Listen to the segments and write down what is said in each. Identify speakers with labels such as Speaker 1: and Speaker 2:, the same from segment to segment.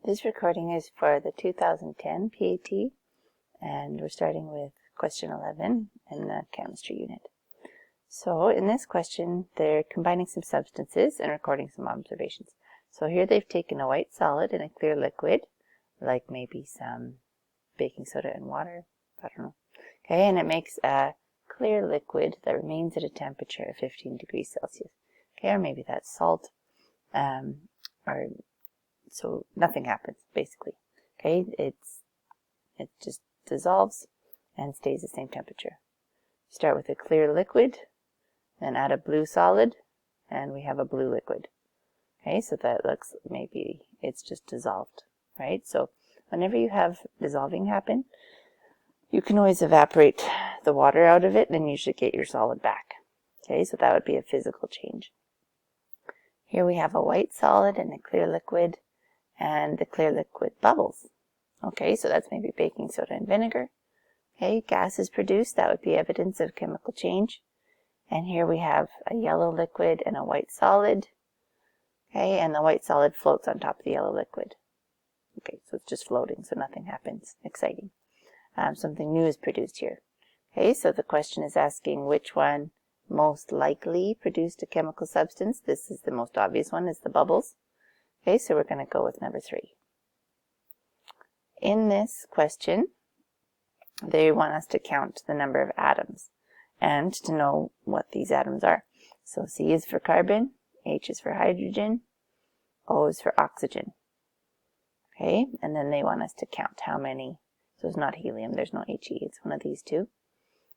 Speaker 1: This recording is for the 2010 PAT, and we're starting with question 11 in the chemistry unit. So in this question, they're combining some substances and recording some observations. So here they've taken a white solid and a clear liquid, like maybe some baking soda and water, I don't know. Okay, and it makes a clear liquid that remains at a temperature of 15 degrees Celsius. Okay, or maybe that's salt, so nothing happens, basically. Okay, it just dissolves and stays the same temperature. Start with a clear liquid, then add a blue solid, and we have a blue liquid. Okay, so that looks, maybe it's just dissolved, right? So whenever you have dissolving happen, you can always evaporate the water out of it, and you should get your solid back. Okay, so that would be a physical change. Here we have a white solid and a clear liquid, and the clear liquid bubbles. Okay, so that's maybe baking soda and vinegar. Okay, gas is produced. That would be evidence of chemical change. And here we have a yellow liquid and a white solid. Okay, and the white solid floats on top of the yellow liquid. Okay, so it's just floating, so nothing happens exciting. Something new is produced here. Okay, so the question is asking which one most likely produced a chemical substance. This is the most obvious one, is the bubbles. Okay, so we're going to go with number 3. In this question, they want us to count the number of atoms and to know what these atoms are. So C is for carbon, H is for hydrogen, O is for oxygen. Okay, and then they want us to count how many. So it's not helium, there's no He, it's one of these two.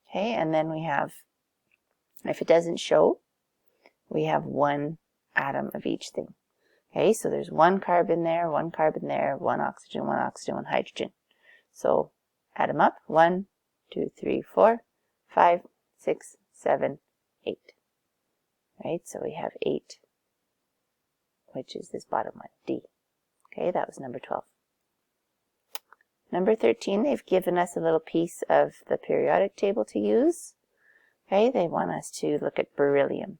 Speaker 1: Okay, and then we have, if it doesn't show, we have one atom of each thing. Okay, so there's one carbon there, one oxygen, one hydrogen. So add them up, 1, 2, 3, 4, 5, 6, 7, 8. Right, so we have 8, which is this bottom one, D. Okay, that was number 12. Number 13, they've given us a little piece of the periodic table to use. Okay, they want us to look at beryllium.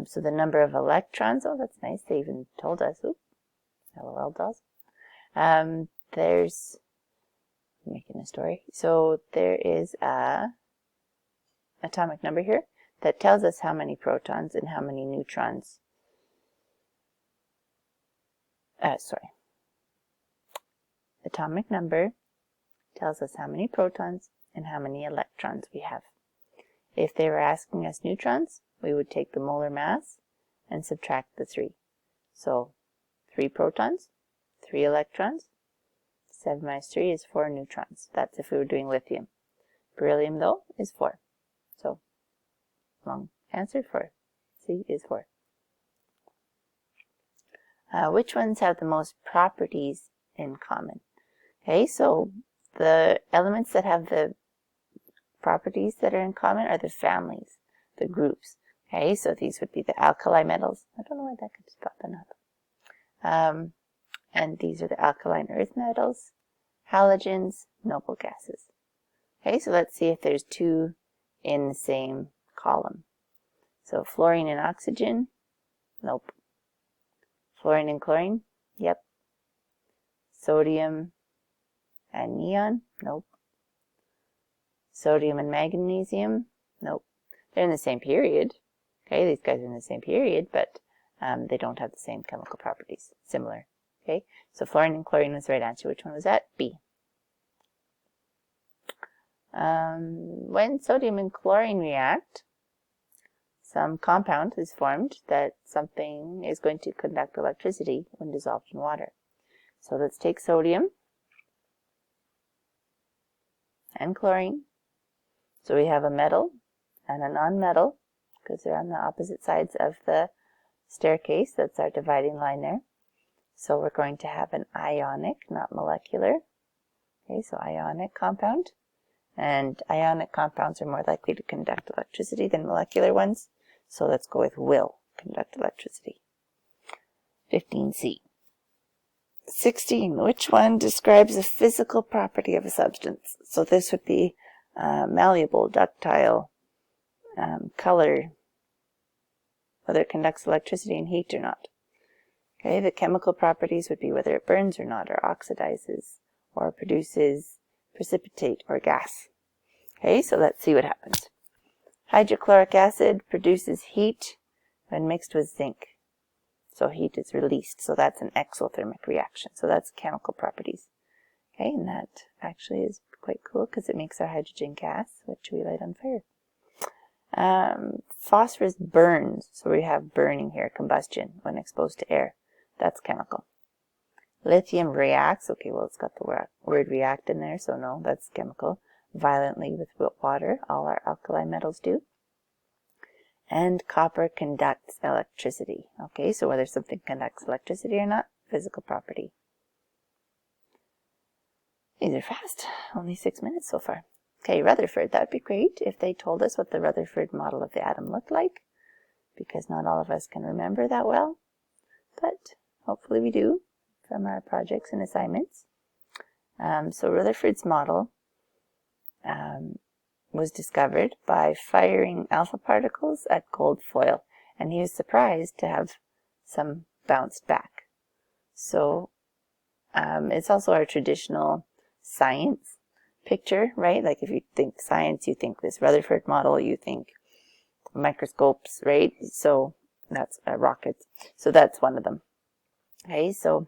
Speaker 1: So the number of electrons, oh, that's nice, they even told us, ooh, LOL dolls. There's, I'm making a story, so there is a atomic number here that tells us how many protons and how many neutrons, atomic number tells us how many protons and how many electrons we have. If they were asking us neutrons, we would take the molar mass and subtract the 3. So 3 protons, 3 electrons, 7 minus 3 is 4 neutrons. That's if we were doing lithium. Beryllium, though, is 4. So long answer for C is 4. Which ones have the most properties in common? Okay, so the elements that have the properties that are in common are the families, the groups. Okay, so these would be the alkali metals. I don't know why that could just pop up. And these are the alkaline earth metals, halogens, noble gases. Okay, so let's see if there's 2 in the same column. So fluorine and oxygen, nope. Fluorine and chlorine, yep. Sodium and neon, nope. Sodium and magnesium, nope. They're in the same period. Okay, these guys are in the same period, but they don't have the same chemical properties. Similar. Okay, so fluorine and chlorine was the right answer. Which one was that? B. When sodium and chlorine react, some compound is formed that something is going to conduct electricity when dissolved in water. So let's take sodium and chlorine. So we have a metal and a non-metal, because they're on the opposite sides of the staircase. That's our dividing line there. So we're going to have an ionic, not molecular. Okay, so ionic compound. And ionic compounds are more likely to conduct electricity than molecular ones. So let's go with will conduct electricity. 15C. 16. Which one describes a physical property of a substance? So this would be malleable, ductile, color, whether it conducts electricity and heat or not. Okay, the chemical properties would be whether it burns or not, or oxidizes, or produces precipitate or gas. Okay, so let's see what happens. Hydrochloric acid produces heat when mixed with zinc. So heat is released, so that's an exothermic reaction. So that's chemical properties. Okay, and that actually is quite cool because it makes our hydrogen gas, which we light on fire. Phosphorus burns, so we have burning here, combustion when exposed to air. That's chemical. Lithium reacts, okay, well it's got the word react in there, so no, that's chemical. Violently with water, all our alkali metals do. And copper conducts electricity. Okay, so whether something conducts electricity or not, physical property. These are fast, only 6 minutes so far. Okay, Rutherford, that'd be great if they told us what the Rutherford model of the atom looked like, because not all of us can remember that well, but hopefully we do from our projects and assignments. So Rutherford's model was discovered by firing alpha particles at gold foil, and he was surprised to have some bounced back. So it's also our traditional science picture, right? Like if you think science, you think this Rutherford model, you think microscopes, right? So that's rockets. So that's one of them. Okay, so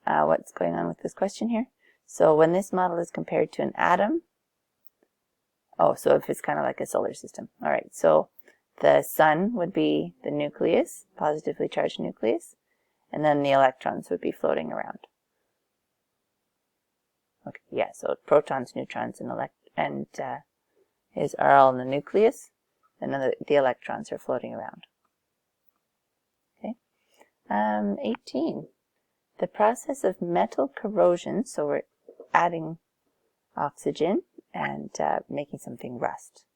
Speaker 1: what's going on with this question here? So when this model is compared to an atom, so if it's kind of like a solar system. All right, so the sun would be the nucleus, positively charged nucleus, and then the electrons would be floating around. Okay, yeah, so protons, neutrons, and are all in the nucleus, and then the electrons are floating around. Okay, 18. The process of metal corrosion, so we're adding oxygen and making something rust.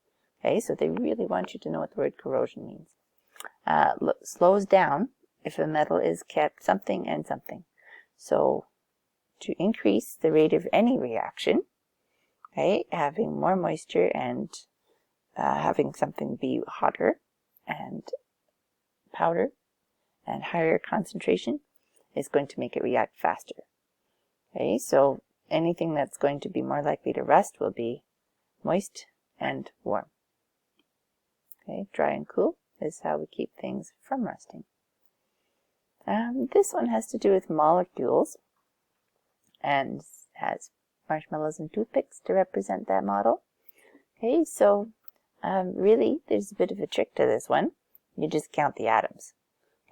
Speaker 1: Okay, so they really want you to know what the word corrosion means. Slows down if a metal is kept something and something. So to increase the rate of any reaction, okay, having more moisture and having something be hotter and powder and higher concentration is going to make it react faster. Okay, so anything that's going to be more likely to rust will be moist and warm. Okay, dry and cool is how we keep things from rusting. This one has to do with molecules and has marshmallows and toothpicks to represent that model. Okay, so really there's a bit of a trick to this one. You just count the atoms.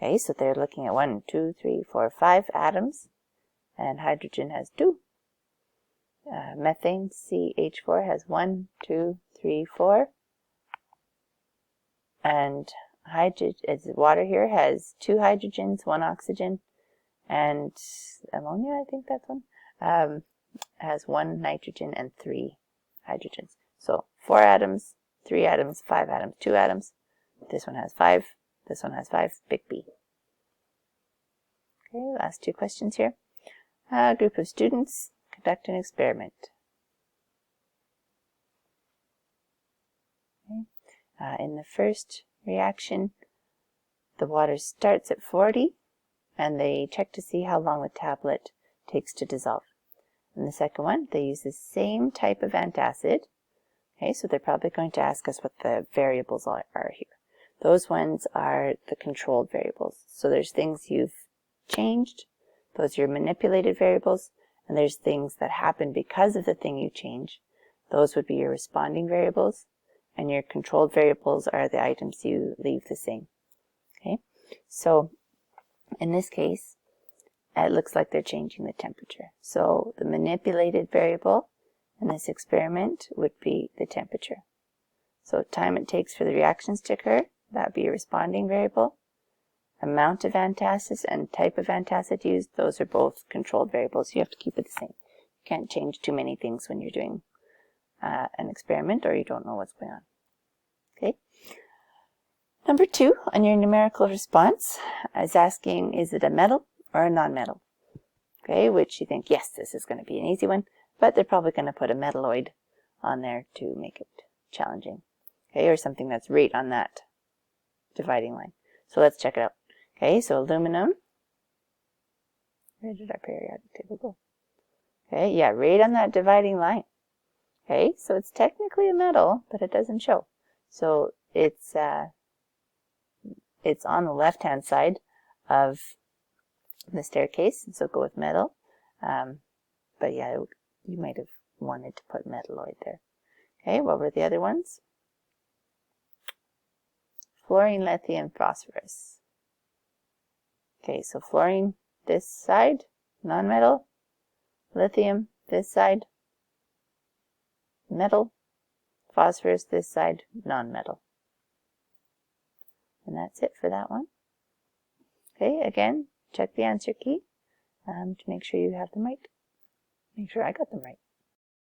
Speaker 1: Okay, so they're looking at 1, 2, 3, 4, 5 atoms, and hydrogen has 2. Methane, CH4, has 1, 2, 3, 4. And water here has 2 hydrogens, 1 oxygen, and ammonia, I think that's one, has 1 nitrogen and 3 hydrogens. So 4 atoms, 3 atoms, 5 atoms, 2 atoms. This one has 5. This one has 5. Big B. Okay, last 2 questions here. A group of students conduct an experiment. Okay. In the first reaction, the water starts at 40, and they check to see how long the tablet takes to dissolve. In the second one, they use the same type of antacid. Okay, so they're probably going to ask us what the variables are here. Those ones are the controlled variables. So there's things you've changed, those are your manipulated variables, and there's things that happen because of the thing you change. Those would be your responding variables, and your controlled variables are the items you leave the same. Okay, so in this case, it looks like they're changing the temperature. So the manipulated variable in this experiment would be the temperature. So time it takes for the reactions to occur, that would be a responding variable. Amount of antacid and type of antacid used, those are both controlled variables. You have to keep it the same. You can't change too many things when you're doing an experiment or you don't know what's going on. Okay. Number 2 on your numerical response is asking, is it a metal or a non-metal? Okay, which you think, yes, this is going to be an easy one, but they're probably going to put a metalloid on there to make it challenging. Okay, or something that's right on that dividing line. So let's check it out. Okay, so aluminum Where did our periodic table go? Okay, yeah, right on that dividing line. Okay, so it's technically a metal, but it doesn't show. So it's on the left-hand side of the staircase, so go with metal. But yeah, you might have wanted to put metalloid there. Okay, what were the other ones? Fluorine, lithium, phosphorus. Okay, so fluorine this side, non-metal. Lithium this side, metal. Phosphorus this side, non-metal. And that's it for that one. Okay, again, check the answer key to make sure you have them right. Make sure I got them right.